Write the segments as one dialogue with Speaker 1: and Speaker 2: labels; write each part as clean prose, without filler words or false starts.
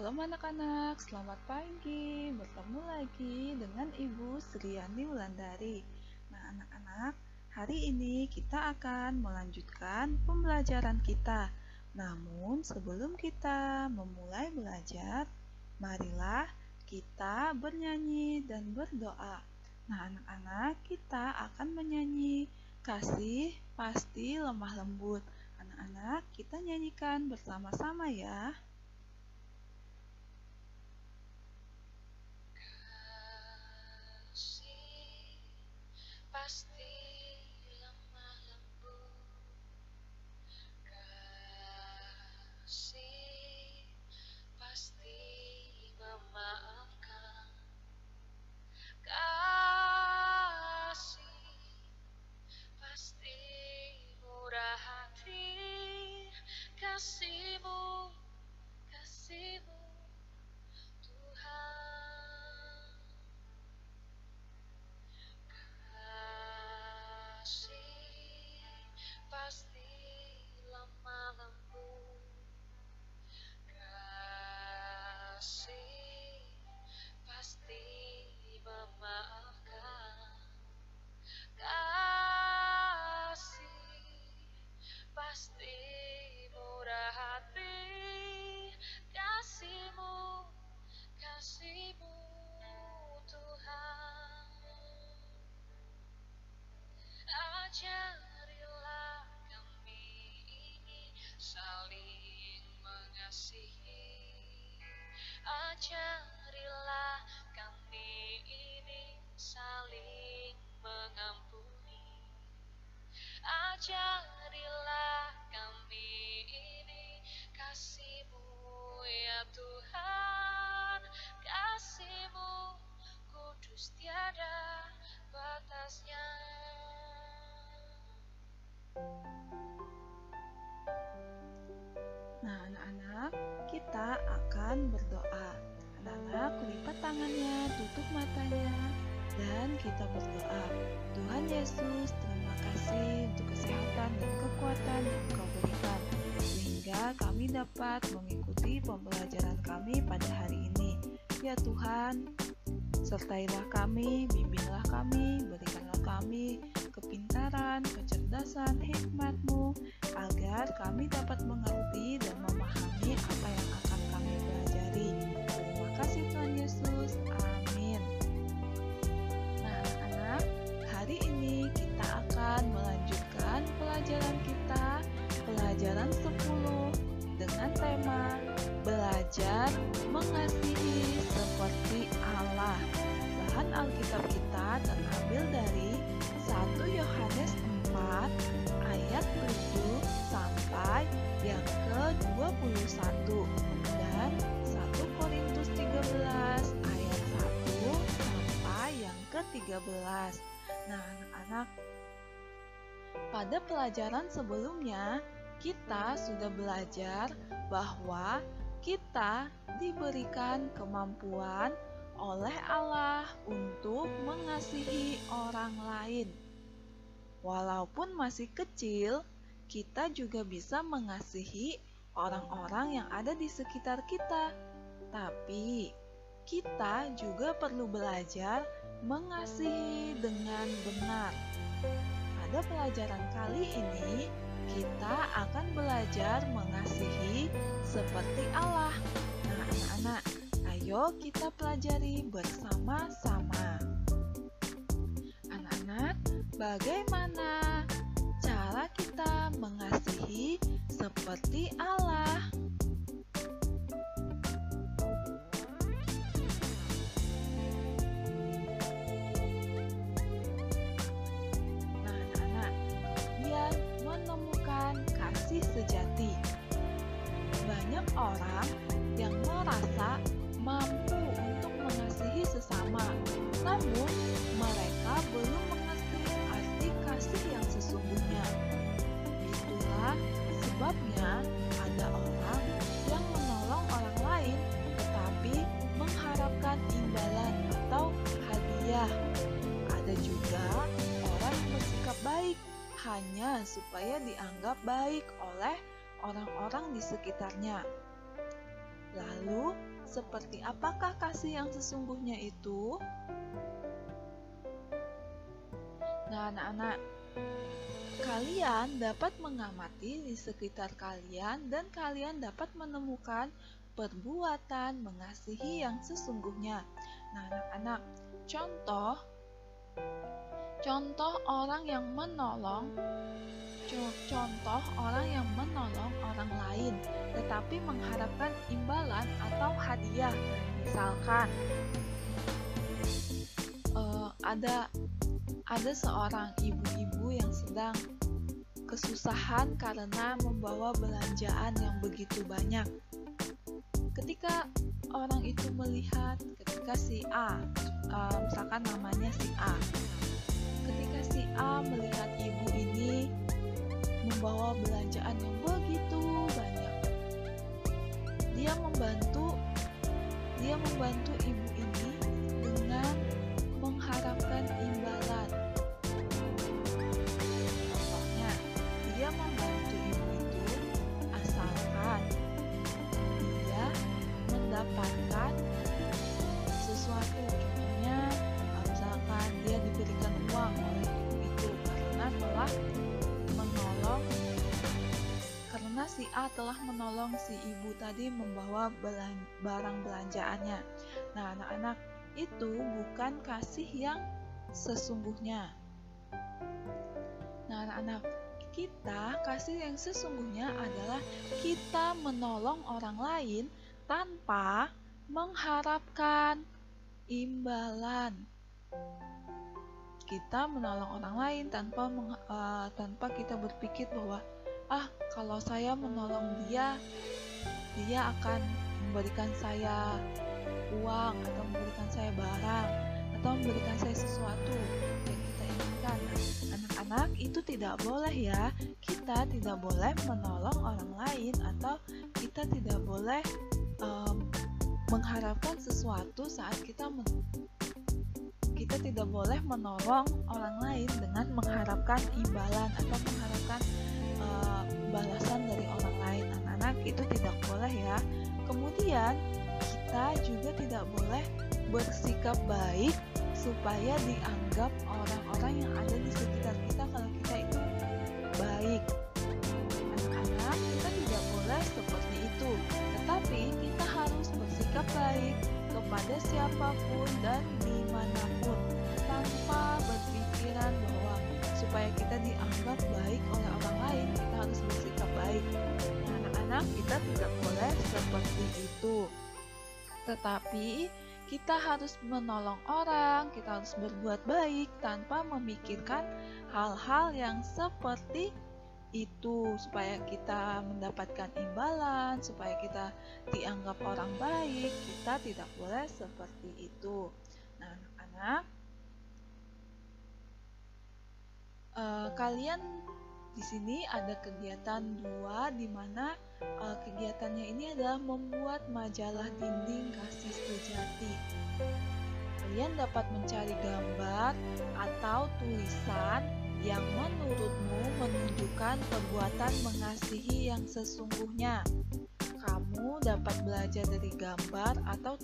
Speaker 1: Shalom anak-anak, selamat pagi. Bertemu lagi dengan Ibu Sriani Wulandari. Nah anak-anak, hari ini kita akan melanjutkan pembelajaran kita. Namun sebelum kita memulai belajar, marilah kita bernyanyi dan berdoa. Nah anak-anak, kita akan menyanyi Kasih Pasti Lemah Lembut. Anak-anak, kita nyanyikan bersama-sama ya.
Speaker 2: Pasti lemah lembut, kasih pasti memaafkan, kasih pasti murah hati, kasih-Mu Tuhan. Pasti lemah lembut, kasih pasti memaafkan, kasih pasti murah hati, kasih-Mu Tuhan. Ajarilah kami ini saling mengasihi. Ajarilah kami ini saling mengampuni. Ajarilah kami ini kasih-Mu ya Tuhan. Kasih-Mu kudus tiada batasnya.
Speaker 1: Nah anak-anak, kita akan berdoa. Anak-anak, lipat tangannya, tutup matanya, dan kita berdoa. Tuhan Yesus, terima kasih untuk kesehatan dan kekuatan yang Engkau berikan, sehingga kami dapat mengikuti pembelajaran kami pada hari ini. Ya Tuhan, sertailah kami, bimbinglah kami, berikanlah kami kepintaran, kecerdasan, hikmat-Mu, agar kami dapat mengerti dan memahami apa yang akan kami pelajari. Terima kasih Tuhan Yesus. Amin. Nah anak-anak, hari ini kita akan melanjutkan pelajaran kita, pelajaran 10 dengan tema Belajar Mengasihi Seperti Allah. Bahan Alkitab kita terambil dari 1 Yohanes 4 ayat 7 sampai yang ke-21 dan 1 Korintus 13 ayat 1 sampai yang ke-13. Nah anak-anak, pada pelajaran sebelumnya kita sudah belajar bahwa kita diberikan kemampuan oleh Allah untuk mengasihi orang lain. Walaupun masih kecil, kita juga bisa mengasihi orang-orang yang ada di sekitar kita. Tapi, kita juga perlu belajar mengasihi dengan benar. Pada pelajaran kali ini, kita akan belajar mengasihi seperti Allah. Nah, anak-anak, ayo kita pelajari bersama-sama. Anak-anak, bagaimana cara kita mengasihi seperti Allah? Nah, anak-anak, biar menemukan kasih sejati. Banyak orang yang merasa mampu untuk mengasihi sesama, namun mereka belum mengerti arti kasih yang sesungguhnya. Itulah sebabnya ada orang yang menolong orang lain tetapi mengharapkan imbalan atau hadiah. Ada juga orang yang bersikap baik hanya supaya dianggap baik oleh orang-orang di sekitarnya. Lalu seperti apakah kasih yang sesungguhnya itu? Nah, anak-anak, kalian dapat mengamati di sekitar kalian dan kalian dapat menemukan perbuatan mengasihi yang sesungguhnya. Nah, anak-anak, contoh orang yang menolong orang lain tetapi mengharapkan imbalan atau hadiah. Misalkan ada seorang ibu-ibu yang sedang kesusahan karena membawa belanjaan yang begitu banyak. Ketika orang itu melihat, ketika si A, misalkan namanya si A, ketika si A melihat ibu ini membawa belanjaan yang begitu banyak, dia membantu ibu ini dengan mengharapkan imbalan. Contohnya, dia membantu ibu itu asalkan dia mendapatkan sesuatu. Contohnya, misalkan dia diberikan uang oleh ibu itu karena si A telah menolong si ibu tadi membawa barang belanjaannya. Nah, anak-anak, itu bukan kasih yang sesungguhnya. Nah, anak-anak, kasih yang sesungguhnya adalah kita menolong orang lain tanpa mengharapkan imbalan. Kita menolong orang lain tanpa kita berpikir bahwa kalau saya menolong dia akan memberikan saya uang atau memberikan saya barang atau memberikan saya sesuatu yang kita inginkan. Anak-anak, itu tidak boleh ya. Kita tidak boleh menolong orang lain atau kita tidak boleh mengharapkan sesuatu saat kita tidak boleh menolong orang lain dengan mengharapkan imbalan atau mengharapkan balasan dari orang lain. Anak-anak, itu tidak boleh ya. Kemudian kita juga tidak boleh bersikap baik supaya dianggap orang-orang yang ada di sekitar kita kalau kita itu baik. Anak-anak, kita tidak boleh seperti itu, tetapi kita harus bersikap baik kepada siapapun dan dimanapun tanpa berpikiran bahwa supaya kita dianggap baik oleh orang lain kita harus bersikap baik. Nah, anak-anak, kita tidak boleh seperti itu, tetapi kita harus menolong orang, kita harus berbuat baik tanpa memikirkan hal-hal yang seperti itu supaya kita mendapatkan imbalan, supaya kita dianggap orang baik. Kita tidak boleh seperti itu. Nah, anak-anak, kalian di sini ada kegiatan 2 di mana kegiatannya ini adalah membuat majalah dinding kasih sejati. Kalian dapat mencari gambar atau tulisan yang menurutmu menunjukkan perbuatan mengasihi yang sesungguhnya. Kamu dapat belajar dari gambar atau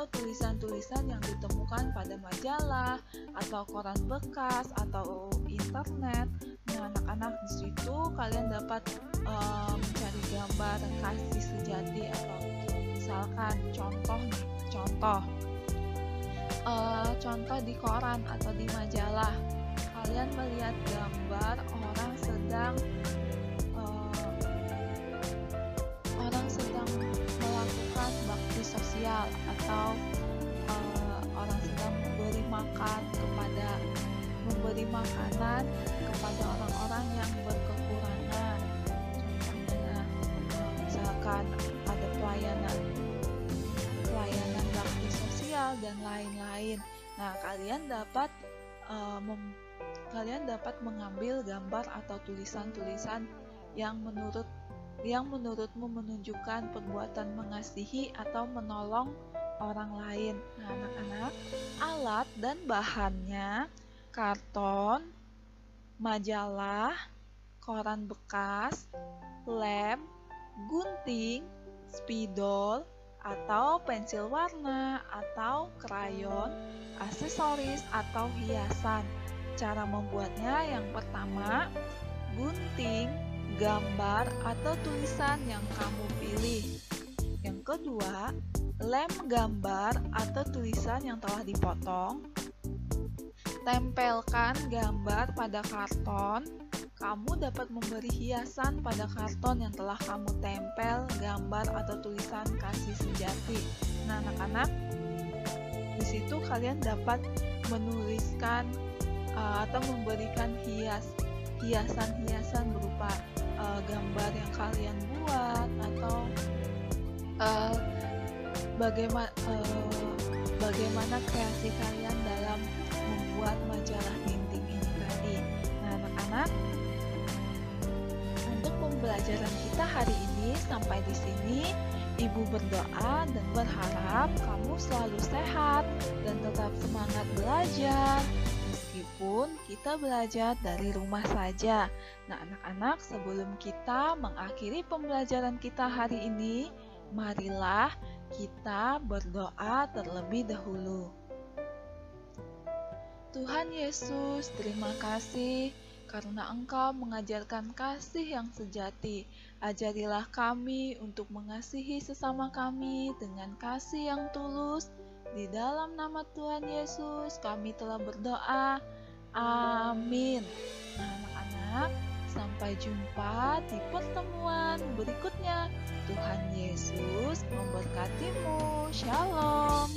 Speaker 1: tulisan-tulisan yang ditemukan pada majalah atau koran bekas atau internet. Nah, anak-anak, di situ kalian dapat mencari gambar kasih sejati atau misalkan contoh di koran atau di majalah. Kalian melihat gambar orang sedang melakukan bakti sosial atau orang sedang memberi makanan kepada orang-orang yang berkekurangan. Contohnya misalkan ada pelayanan bakti sosial dan lain-lain. Nah, kalian dapat mengambil gambar atau tulisan-tulisan yang menurutmu menunjukkan perbuatan mengasihi atau menolong orang lain. Nah, anak-anak, alat dan bahannya karton, majalah, koran bekas, lem, gunting, spidol, atau pensil warna, atau krayon, aksesoris, atau hiasan. Cara membuatnya yang pertama, gunting, gambar, atau tulisan yang kamu pilih. Yang kedua, lem gambar atau tulisan yang telah dipotong. Tempelkan gambar pada karton. Kamu dapat memberi hiasan pada karton yang telah kamu tempel gambar atau tulisan kasih sejati. Nah, anak-anak, di situ kalian dapat menuliskan atau memberikan hiasan-hiasan berupa gambar yang kalian buat atau bagaimana kreasi kalian dalam membuat majalah dinding ini tadi. Nah, anak-anak, untuk pembelajaran kita hari ini sampai di sini. Ibu berdoa dan berharap kamu selalu sehat dan tetap semangat belajar. Meskipun kita belajar dari rumah saja. Nah, anak-anak, sebelum kita mengakhiri pembelajaran kita hari ini, marilah kita berdoa terlebih dahulu. Tuhan Yesus, terima kasih karena Engkau mengajarkan kasih yang sejati. Ajarilah kami untuk mengasihi sesama kami dengan kasih yang tulus. Di dalam nama Tuhan Yesus, kami telah berdoa. Amin. Nah, anak-anak, sampai jumpa di pertemuan berikutnya. Tuhan Yesus memberkatimu. Shalom.